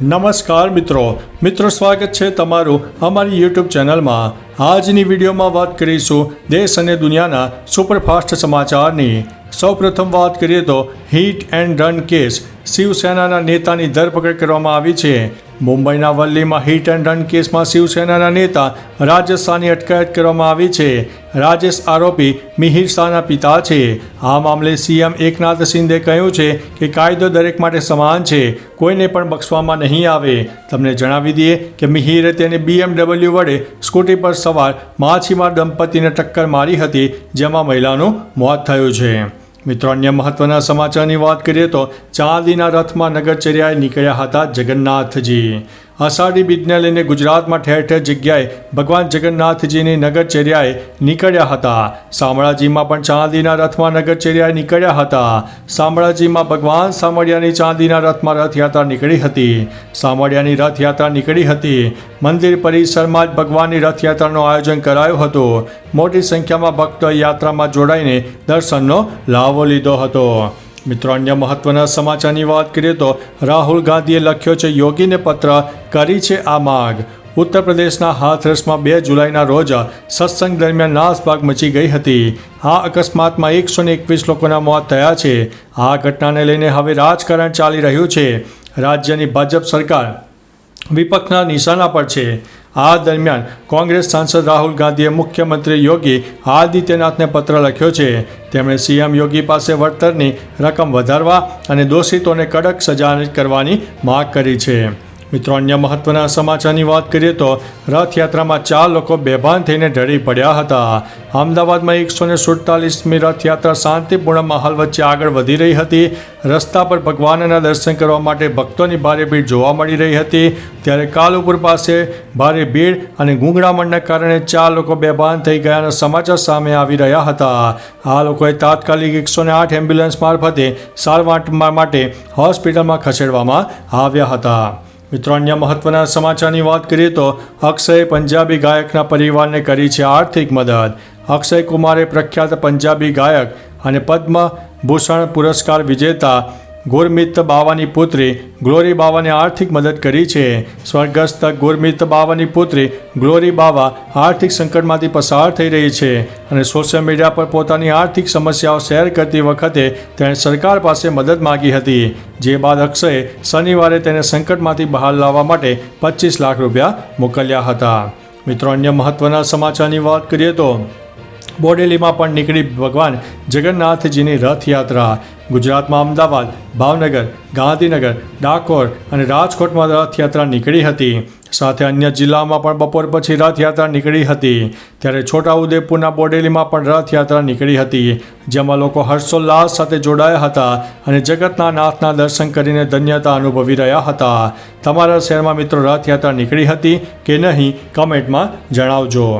નમસ્કાર મિત્રો સ્વાગત છે તમારું અમારી યુટ્યુબ ચેનલમાં। આજની વિડીયોમાં વાત કરીશું દેશ અને દુનિયાના સુપરફાસ્ટ સમાચારની। સૌપ્રથમ વાત કરીએ તો હિટ એન્ડ રન કેસ, શિવસેનાના નેતાની ધરપકડ કરવામાં આવી છે। મુંબઈના વલ્લીમાં હિટ એન્ડ રન કેસમાં શિવસેનાના નેતા રાજેશ શાહની અટકાયત કરવામાં આવી છે। રાજેશ આરોપી મિહિર શાહના પિતા છે। આ મામલે સીએમ એકનાથ શિંદે કહ્યું છે કે કાયદો દરેક માટે સમાન છે, કોઈને પણ બક્ષવામાં નહીં આવે। તમને જણાવી દઈએ કે મિહિરે તેની BMW વડે સ્કૂટી પર સવાર માછીમાર દંપતીને ટક્કર મારી હતી, જેમાં મહિલાનું મોત થયું છે। મિત્રો, અન્ય મહત્વના સમાચારની વાત કરીએ તો ચાંદીના રથમાં નગરચર્યાએ નીકળ્યા હતા જગન્નાથજી। અષાઢી બીજને લઈને ગુજરાતમાં ઠેર ઠેર જગ્યાએ ભગવાન જગન્નાથજીની નગરચર્યાએ નીકળ્યા હતા। શામળાજીમાં પણ ચાંદીના રથમાં નગરચર્યાએ નીકળ્યા હતા। શામળાજીમાં ભગવાન શામળિયાની ચાંદીના રથમાં રથયાત્રા નીકળી હતી। શામળિયાની રથયાત્રા નીકળી હતી। મંદિર પરિસરમાં જ ભગવાનની રથયાત્રાનું આયોજન કરાયું હતું। મોટી સંખ્યામાં ભક્તોએ યાત્રામાં જોડાઈને દર્શનનો લાવો લીધો હતો। મિત્રો, અન્ય મહત્વના સમાચારની વાત કરીએ તો રાહુલ ગાંધીએ લખ્યો છે યોગીને પત્ર, કરી છે આ માગ। ઉત્તર પ્રદેશના હાથરસમાં 2 જુલાઈના રોજ સત્સંગ દરમિયાન નાસભાગ મચી ગઈ હતી। આ અકસ્માતમાં 121 લોકોના મોત થયા છે। આ ઘટનાને લઈને હવે રાજકારણ ચાલી રહ્યું છે। રાજ્યની ભાજપ સરકાર વિપક્ષના નિશાના પર છે। આ દરમિયાન કોંગ્રેસ સાંસદ રાહુલ ગાંધીએ મુખ્યમંત્રી યોગી આદિત્યનાથને પત્ર લખ્યો છે। તેમણે સીએમ યોગી પાસે વળતરની રકમ વધારવા અને દોષિતોને કડક સજા કરવાની માંગ કરી છે। મિત્રો, અન્ય મહત્વના સમાચારની વાત કરીએ તો રથયાત્રામાં 4 લોકો બેભાન થઈને ઢળી પડ્યા હતા। અમદાવાદમાં 147મી રથયાત્રા શાંતિપૂર્ણ માહોલ વચ્ચે આગળ વધી રહી હતી। રસ્તા પર ભગવાનના દર્શન કરવા માટે ભક્તોની ભારે ભીડ જોવા મળી રહી હતી। ત્યારે કાલુપુર પાસે ભારે ભીડ અને ગૂંગળામણના કારણે 4 લોકો બેભાન થઈ ગયાના સમાચાર સામે આવી રહ્યા હતા। આ લોકોએ તાત્કાલિક 108 એમ્બ્યુલન્સ મારફતે સારવાર માટે હોસ્પિટલમાં ખસેડવામાં આવ્યા હતા। મિત્રો, અન્ય મહત્વના સમાચારની વાત કરીએ તો અક્ષયે પંજાબી ગાયકના પરિવારને કરી છે આર્થિક મદદ। અક્ષય કુમારે પ્રખ્યાત પંજાબી ગાયક અને પદ્મ ભૂષણ પુરસ્કાર વિજેતા ગુરમીત બાવાની પુત્રી ગ્લોરી બાવાને આર્થિક મદદ કરી છે। સ્વર્ગસ્થ ગુરમીત બાવાની પુત્રી ગ્લોરી બાવા આર્થિક સંકટમાંથી પસાર થઈ રહી છે અને સોશિયલ મીડિયા પર પોતાની આર્થિક સમસ્યાઓ શેર કરતી વખતે તેણે સરકાર પાસે મદદ માગી હતી, જે બાદ અક્ષયે શનિવારે તેને સંકટમાંથી બહાર લાવવા માટે 25 લાખ રૂપિયા મોકલ્યા હતા। મિત્રો, અન્ય મહત્વના સમાચારની વાત કરીએ તો બોડેલીમાં પણ નીકળી ભગવાન જગન્નાથજીની રથયાત્રા। ગુજરાતમાં અમદાવાદ, ભાવનગર, ગાંધીનગર, ડાકોર અને રાજકોટમાં રથયાત્રા નીકળી હતી। સાથે અન્ય જિલ્લામાં પણ બપોર પછી રથયાત્રા નીકળી હતી। ત્યારે છોટાઉદેપુરના બોડેલીમાં પણ રથયાત્રા નીકળી હતી, જેમાં લોકો હર્ષોલ્લાસ સાથે જોડાયા હતા અને જગતના નાથના દર્શન કરીને ધન્યતા અનુભવી રહ્યા હતા। તમારા શહેરમાં મિત્રો રથયાત્રા નીકળી હતી કે નહીં, કમેન્ટમાં જણાવજો।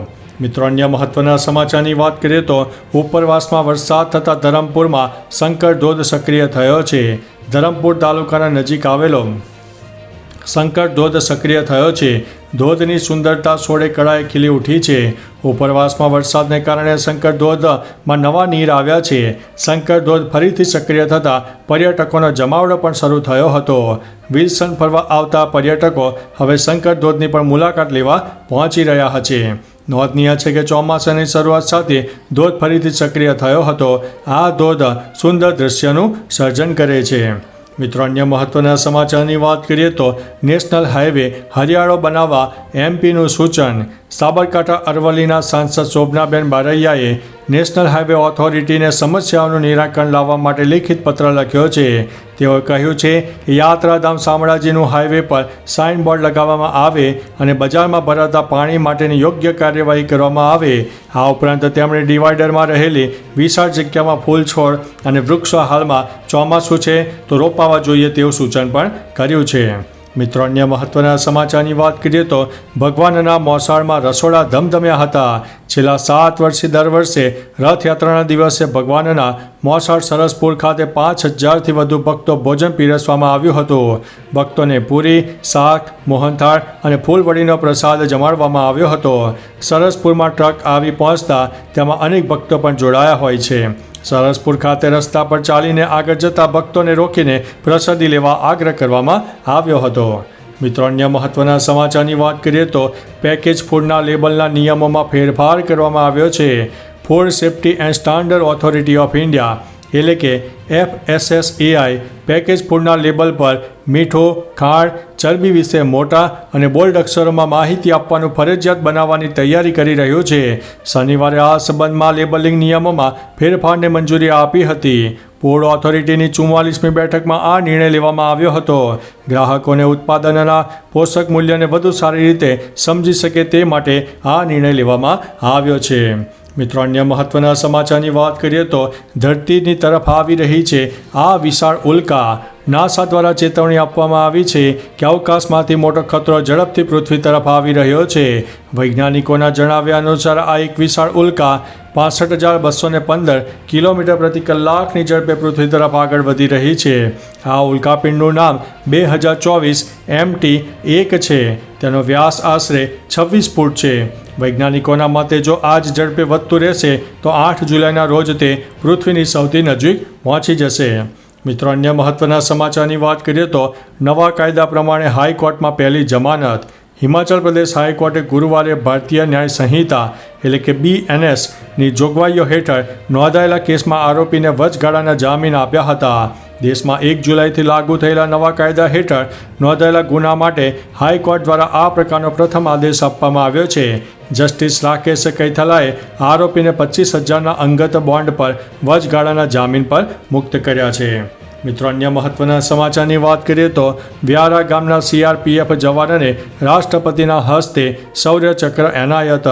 મિત્રો, અન્ય મહત્વના સમાચારની વાત કરીએ તો ઉપરવાસમાં વરસાદ થતાં ધરમપુરમાં શંકર ધોધ સક્રિય થયો છે। ધરમપુર તાલુકાના નજીક આવેલો શંકર ધોધ સક્રિય થયો છે। ધોધની સુંદરતા સોળે કળાએ ખીલી ઉઠી છે। ઉપરવાસમાં વરસાદને કારણે શંકર ધોધમાં નવા નીર આવ્યા છે। શંકર ધોધ ફરીથી સક્રિય થતાં પર્યટકોનો જમાવડો પણ શરૂ થયો હતો। વિલ્સન ફરવા આવતા પર્યટકો હવે શંકર ધોધની પણ મુલાકાત લેવા પહોંચી રહ્યા છે। નોંધનીય છે કે ચોમાસાની શરૂઆત સાથે ધોધ ફરીથી સક્રિય થયો હતો। આ ધોધ સુંદર દ્રશ્યનું સર્જન કરે છે। મિત્રો, અન્ય મહત્વના સમાચારની વાત કરીએ તો નેશનલ હાઈવે હરિયાળો બનાવવા એમપીનું સૂચન। સાબરકાંઠા અરવલ્લીના સાંસદ શોભનાબેન બારૈયાએ નેશનલ હાઈવે ઓથોરિટીને સમસ્યાઓનું નિરાકરણ લાવવા માટે લિખિત પત્ર લખ્યો છે। તેઓએ કહ્યું છે કે યાત્રાધામ શામળાજીનું હાઈવે પર સાઇન બોર્ડ લગાવવામાં આવે અને બજારમાં ભરાતા પાણી માટેની યોગ્ય કાર્યવાહી કરવામાં આવે। આ ઉપરાંત તેમણે ડિવાઈડરમાં રહેલી વિશાળ જગ્યામાં ફૂલ છોડ અને વૃક્ષો હાલમાં ચોમાસું છે તો રોપાવા જોઈએ તેવું સૂચન પણ કર્યું છે। મિત્રો, અન્ય મહત્વના સમાચારની વાત કરીએ તો ભગવાનના મોસાળમાં રસોડા ધમધમ્યા હતા। છેલ્લા 7 વર્ષથી દર વર્ષે રથયાત્રાના દિવસે ભગવાનના મોસાળ સરસપુર ખાતે 5000થી વધુ ભક્તો ભોજન પીરસવામાં આવ્યું હતું। ભક્તોને પૂરી, શાક, મોહનથાળ અને ફૂલવડીનો પ્રસાદ જમાડવામાં આવ્યો હતો। સરસપુરમાં ટ્રક આવી પહોંચતા તેમાં અનેક ભક્તો પણ જોડાયા હોય છે। સરસપુર ખાતે રસ્તા પર ચાલીને આગળ જતા ભક્તોને રોકીને પ્રસાદી લેવા આગ્રહ કરવામાં આવ્યો હતો। મિત્રો અન્ય મહત્વના સમાચારની વાત કરીએ તો પેકેજ ફૂડના લેબલના નિયમોમાં ફેરફાર કરવામાં આવ્યો છે. Food safety and standard authority of India એટલે કે FSSAI પેકેજ ફૂડના લેબલ પર મીઠું, ખાંડ, ચરબી વિશે મોટા અને બોલ્ડ અક્ષરોમાં માહિતી આપવાનું ફરજિયાત બનાવવાની તૈયારી કરી રહ્યું છે. શનિવારે આ સંબંધમાં લેબલિંગ નિયમોમાં ફેરફારને મંજૂરી આપી હતી. ફૂડ ઓથોરિટીની 44મી બેઠકમાં આ નિર્ણય લેવામાં આવ્યો હતો. ગ્રાહકોને ઉત્પાદનના પોષક મૂલ્યને વધુ સારી રીતે સમજી શકે તે માટે આ નિર્ણય લેવામાં આવ્યો છે. મિત્રો અન્ય મહત્વના સમાચારની વાત કરીએ તો ધરતીની તરફ આવી રહી છે આ વિશાળ ઉલ્કા. નાસા દ્વારા ચેતવણી આપવામાં આવી છે કે અવકાશમાંથી મોટો ખતરો ઝડપથી પૃથ્વી તરફ આવી રહ્યો છે. વૈજ્ઞાનિકોના જણાવ્યા અનુસાર આ એક વિશાળ ઉલ્કા 65,215 કિલોમીટર પ્રતિ કલાકની ઝડપે પૃથ્વી તરફ આગળ વધી રહી છે. આ ઉલ્કાપિંડનું નામ 2024 MT1 છે. તેનો વ્યાસ આશરે 26 ફૂટ છે. વૈજ્ઞાનિકોના મતે જો આ જ ઝડપે વધતું રહેશે તો 8 જુલાઈના રોજ તે પૃથ્વીની સૌથી નજીક પહોંચી જશે. મિત્રો અન્ય મહત્વના સમાચારની વાત કરીએ તો નવા કાયદા પ્રમાણે હાઈકોર્ટમાં પહેલી જમાનત. હિમાચલ પ્રદેશ હાઈકોર્ટે ગુરુવારે ભારતીય ન્યાય સંહિતા એટલે કે BNS ની જોગવાઈઓ હેઠળ નોંધાયેલા કેસમાં આરોપીને વચગાળાના જામીન આપ્યા હતા. દેશમાં 1 જુલાઈથી લાગુ થયેલા નવા કાયદા હેઠળ નોંધાયેલા ગુના માટે હાઈકોર્ટ દ્વારા આ પ્રકારનો પ્રથમ આદેશ આપવામાં આવ્યો છે. જસ્ટિસ રાકેશ કૈથલાએ આરોપીને 25,000ના અંગત બોન્ડ પર વચગાળાના જામીન પર મુક્ત કર્યા છે. મિત્રો અન્ય મહત્વના સમાચારની વાત કરીએ તો વ્યારા ગામના CRPF જવાનને રાષ્ટ્રપતિના હસ્તે શૌર્ય ચક્ર એનાયત.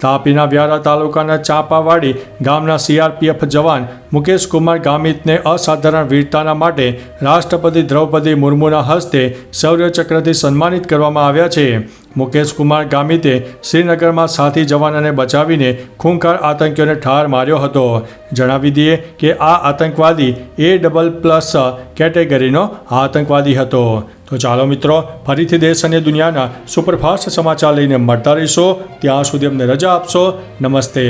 તાપીના વ્યારા તાલુકાના ચાંપાવાડી ગામના CRPF જવાન મુકેશ કુમાર ગામિતને અસાધારણ વીરતાના માટે રાષ્ટ્રપતિ દ્રૌપદી મુર્મુના હસ્તે શૌર્ય ચક્રથી સન્માનિત કરવામાં આવ્યા છે. મુકેશ કુમાર ગામિતે શ્રીનગરમાં સાથી જવાનોને બચાવીને ખૂંખાર આતંકીઓને ઠાર માર્યો હતો. જણાવી દઈએ કે આ આતંકવાદી A++ કેટેગરીનો આતંકવાદી હતો. તો ચાલો મિત્રો ફરીથી દેશ અને દુનિયાના સુપરફાસ્ટ સમાચાર લઈને મળતા રહીશો. ત્યાં સુધી અમને રજા આપશો. નમસ્તે.